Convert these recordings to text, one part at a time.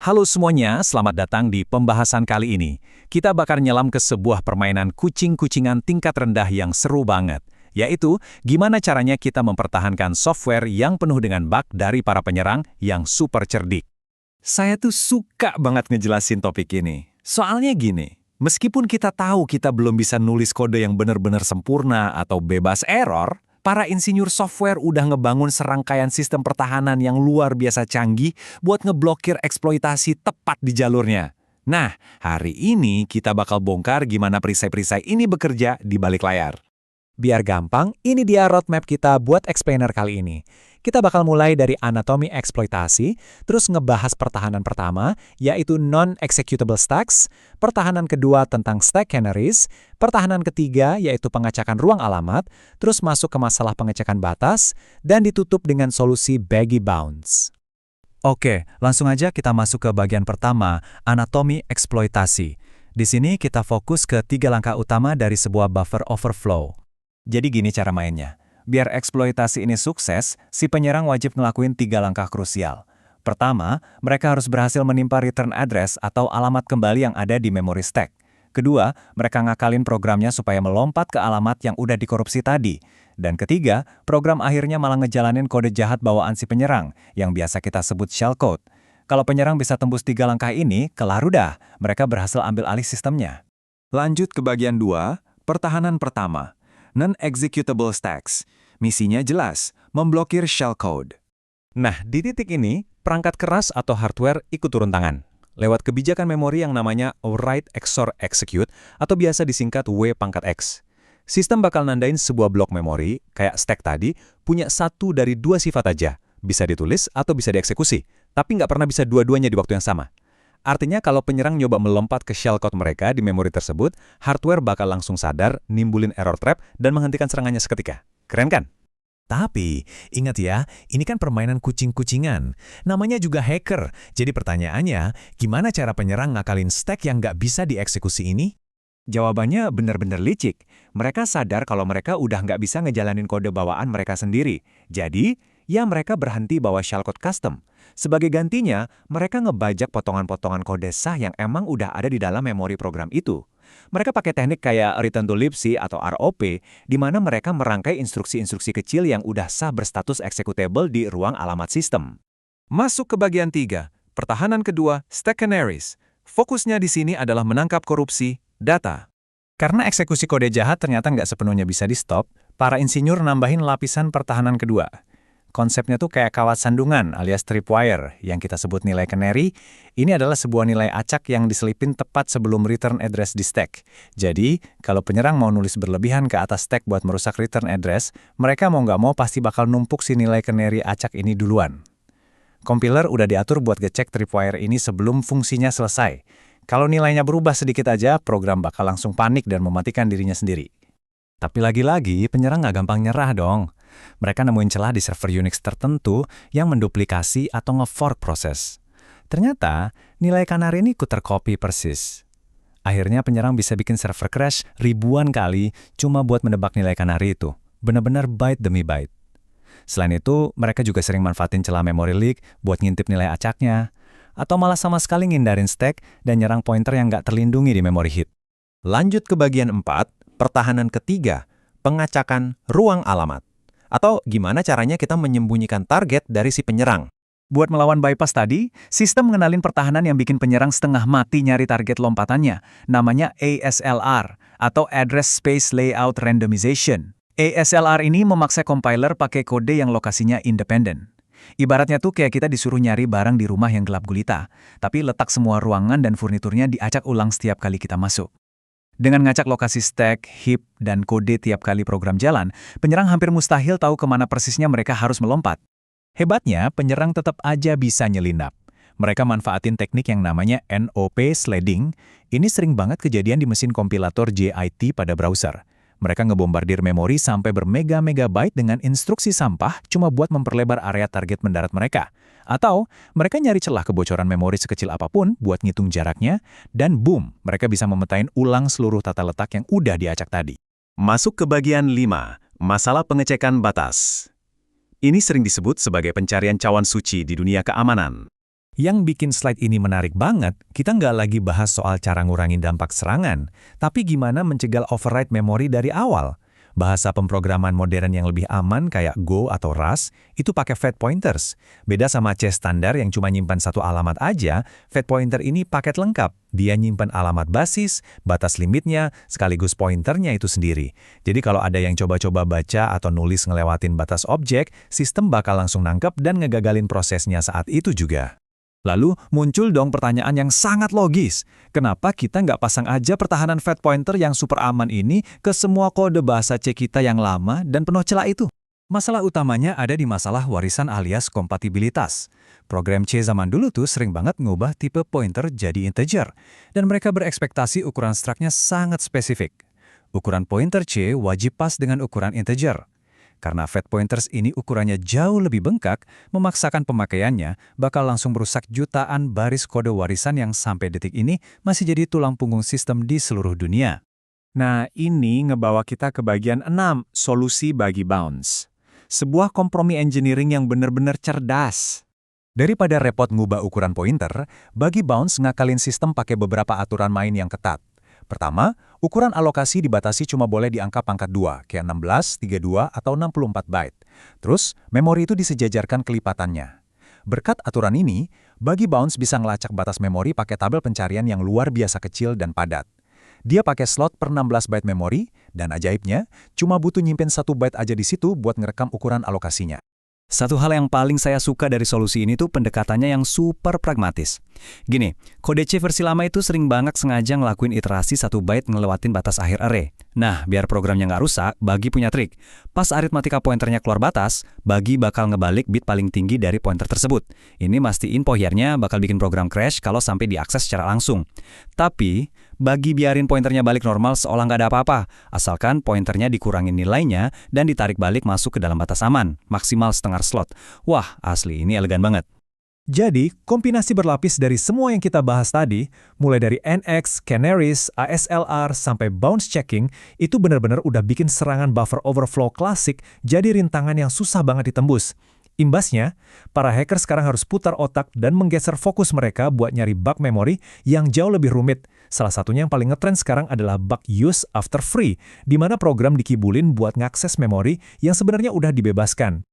Halo semuanya, selamat datang di pembahasan kali ini. Kita bakal nyelam ke sebuah permainan kucing-kucingan tingkat rendah yang seru banget, yaitu gimana caranya kita mempertahankan software yang penuh dengan bug dari para penyerang yang super cerdik. Saya tuh suka banget ngejelasin topik ini. Soalnya gini, meskipun kita tahu kita belum bisa nulis kode yang benar-benar sempurna atau bebas error, para insinyur software udah ngebangun serangkaian sistem pertahanan yang luar biasa canggih buat ngeblokir eksploitasi tepat di jalurnya. Nah, hari ini kita bakal bongkar gimana perisai-perisai ini bekerja di balik layar. Biar gampang, ini dia roadmap kita buat explainer kali ini. Kita bakal mulai dari anatomi eksploitasi, terus ngebahas pertahanan pertama, yaitu non-executable stacks, pertahanan kedua tentang stack canaries, pertahanan ketiga yaitu pengacakan ruang alamat, terus masuk ke masalah pengecekan batas, dan ditutup dengan solusi baggy bounds. Oke, langsung aja kita masuk ke bagian pertama, anatomi eksploitasi. Di sini kita fokus ke 3 langkah utama dari sebuah buffer overflow. Jadi gini cara mainnya. Biar eksploitasi ini sukses, si penyerang wajib ngelakuin 3 langkah krusial. Pertama, mereka harus berhasil menimpa return address atau alamat kembali yang ada di memory stack. Kedua, mereka ngakalin programnya supaya melompat ke alamat yang udah dikorupsi tadi. Dan ketiga, program akhirnya malah ngejalanin kode jahat bawaan si penyerang, yang biasa kita sebut shellcode. Kalau penyerang bisa tembus 3 langkah ini, kelar udah, mereka berhasil ambil alih sistemnya. Lanjut ke bagian 2, pertahanan pertama. Non-executable stacks. Misinya jelas, memblokir shellcode. Nah, di titik ini, perangkat keras atau hardware ikut turun tangan. Lewat kebijakan memori yang namanya write XOR execute atau biasa disingkat W∗X. Sistem bakal nandain sebuah blok memori, kayak stack tadi, punya satu dari 2 sifat aja. Bisa ditulis atau bisa dieksekusi, tapi nggak pernah bisa dua-duanya di waktu yang sama. Artinya kalau penyerang nyoba melompat ke shellcode mereka di memori tersebut, hardware bakal langsung sadar, nimbulin error trap, dan menghentikan serangannya seketika. Keren kan? Tapi, ingat ya, ini kan permainan kucing-kucingan. Namanya juga hacker. Jadi pertanyaannya, gimana cara penyerang ngakalin stack yang nggak bisa dieksekusi ini? Jawabannya benar-benar licik. Mereka sadar kalau mereka udah nggak bisa ngejalanin kode bawaan mereka sendiri. Jadi, ya mereka berhenti bawa shellcode custom. Sebagai gantinya, mereka ngebajak potongan-potongan kode sah yang emang udah ada di dalam memori program itu. Mereka pakai teknik kayak return to libc atau ROP, di mana mereka merangkai instruksi-instruksi kecil yang udah sah berstatus executable di ruang alamat sistem. Masuk ke bagian 3, pertahanan kedua, stack canaries. Fokusnya di sini adalah menangkap korupsi data. Karena eksekusi kode jahat ternyata nggak sepenuhnya bisa di-stop, para insinyur nambahin lapisan pertahanan kedua. Konsepnya tuh kayak kawat sandungan alias tripwire yang kita sebut nilai canary. Ini adalah sebuah nilai acak yang diselipin tepat sebelum return address di stack. Jadi, kalau penyerang mau nulis berlebihan ke atas stack buat merusak return address, mereka mau nggak mau pasti bakal numpuk si nilai canary acak ini duluan. Compiler udah diatur buat ngecek tripwire ini sebelum fungsinya selesai. Kalau nilainya berubah sedikit aja, program bakal langsung panik dan mematikan dirinya sendiri. Tapi lagi-lagi, penyerang nggak gampang nyerah dong. Mereka nemuin celah di server Unix tertentu yang menduplikasi atau nge-fork proses. Ternyata, nilai canary ini ikut tercopy persis. Akhirnya penyerang bisa bikin server crash ribuan kali cuma buat menebak nilai canary itu. Benar-benar byte demi byte. Selain itu, mereka juga sering manfaatin celah memory leak buat ngintip nilai acaknya, atau malah sama sekali ngindarin stack dan nyerang pointer yang nggak terlindungi di memory hit. Lanjut ke bagian 4, pertahanan ketiga, pengacakan ruang alamat. Atau gimana caranya kita menyembunyikan target dari si penyerang. Buat melawan bypass tadi, sistem mengenalin pertahanan yang bikin penyerang setengah mati nyari target lompatannya. Namanya ASLR, atau Address Space Layout Randomization. ASLR ini memaksa compiler pakai kode yang lokasinya independen. Ibaratnya tuh kayak kita disuruh nyari barang di rumah yang gelap gulita, tapi letak semua ruangan dan furniturnya diacak ulang setiap kali kita masuk. Dengan ngacak lokasi stack, heap, dan kode tiap kali program jalan, penyerang hampir mustahil tahu kemana persisnya mereka harus melompat. Hebatnya, penyerang tetap aja bisa nyelinap. Mereka manfaatin teknik yang namanya NOP sledding. Ini sering banget kejadian di mesin kompilator JIT pada browser. Mereka ngebombardir memori sampai bermega-megabyte dengan instruksi sampah cuma buat memperlebar area target mendarat mereka. Atau, mereka nyari celah kebocoran memori sekecil apapun buat ngitung jaraknya, dan boom, mereka bisa memetain ulang seluruh tata letak yang udah diacak tadi. Masuk ke bagian 5, masalah pengecekan batas. Ini sering disebut sebagai pencarian cawan suci di dunia keamanan. Yang bikin slide ini menarik banget, kita nggak lagi bahas soal cara ngurangin dampak serangan, tapi gimana mencegah override memori dari awal. Bahasa pemrograman modern yang lebih aman kayak Go atau Rust, itu pakai fat pointers. Beda sama C standar yang cuma nyimpan satu alamat aja, fat pointer ini paket lengkap. Dia nyimpan alamat basis, batas limitnya, sekaligus pointernya itu sendiri. Jadi kalau ada yang coba-coba baca atau nulis ngelewatin batas objek, sistem bakal langsung nangkep dan ngegagalin prosesnya saat itu juga. Lalu muncul dong pertanyaan yang sangat logis. Kenapa kita nggak pasang aja pertahanan fat pointer yang super aman ini ke semua kode bahasa C kita yang lama dan penuh celah itu? Masalah utamanya ada di masalah warisan alias kompatibilitas. Program C zaman dulu tuh sering banget ngubah tipe pointer jadi integer, dan mereka berekspektasi ukuran struct-nya sangat spesifik. Ukuran pointer C wajib pas dengan ukuran integer. Karena fat pointers ini ukurannya jauh lebih bengkak, memaksakan pemakaiannya bakal langsung merusak jutaan baris kode warisan yang sampai detik ini masih jadi tulang punggung sistem di seluruh dunia. Nah, ini ngebawa kita ke bagian 6, solusi bagi bounds. Sebuah kompromi engineering yang benar-benar cerdas. Daripada repot ngubah ukuran pointer, bagi bounds ngakalin sistem pakai beberapa aturan main yang ketat. Pertama, ukuran alokasi dibatasi cuma boleh di angka pangkat 2, kayak 16, 32, atau 64 byte. Terus, memori itu disejajarkan kelipatannya. Berkat aturan ini, bagi bounds bisa ngelacak batas memori pakai tabel pencarian yang luar biasa kecil dan padat. Dia pakai slot per 16 byte memori, dan ajaibnya, cuma butuh nyimpen 1 byte aja di situ buat ngerekam ukuran alokasinya. Satu hal yang paling saya suka dari solusi ini tuh pendekatannya yang super pragmatis. Gini, kode C versi lama itu sering banget sengaja ngelakuin iterasi 1 byte ngelewatin batas akhir array. Nah, biar programnya nggak rusak, Bagi punya trik. Pas aritmatika pointernya keluar batas, Bagi bakal ngebalik bit paling tinggi dari pointer tersebut. Ini mastiin pointernya bakal bikin program crash kalau sampai diakses secara langsung. Tapi, Bagi biarin pointernya balik normal seolah nggak ada apa-apa, asalkan pointernya dikurangin nilainya dan ditarik balik masuk ke dalam batas aman, maksimal setengah slot. Wah, asli ini elegan banget. Jadi, kombinasi berlapis dari semua yang kita bahas tadi, mulai dari NX, Canaries, ASLR, sampai bounce checking, itu benar-benar udah bikin serangan buffer overflow klasik jadi rintangan yang susah banget ditembus. Imbasnya, para hacker sekarang harus putar otak dan menggeser fokus mereka buat nyari bug memori yang jauh lebih rumit. Salah satunya yang paling ngetren sekarang adalah bug use after free, di mana program dikibulin buat ngakses memori yang sebenarnya udah dibebaskan.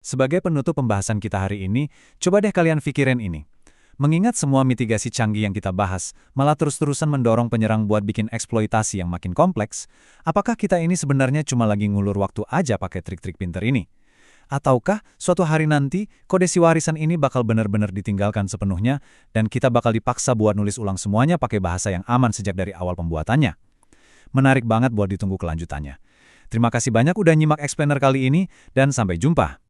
Sebagai penutup pembahasan kita hari ini, coba deh kalian pikirin ini. Mengingat semua mitigasi canggih yang kita bahas, malah terus-terusan mendorong penyerang buat bikin eksploitasi yang makin kompleks, apakah kita ini sebenarnya cuma lagi ngulur waktu aja pakai trik-trik pinter ini? Ataukah suatu hari nanti kode si warisan ini bakal benar-benar ditinggalkan sepenuhnya dan kita bakal dipaksa buat nulis ulang semuanya pakai bahasa yang aman sejak dari awal pembuatannya? Menarik banget buat ditunggu kelanjutannya. Terima kasih banyak udah nyimak explainer kali ini dan sampai jumpa.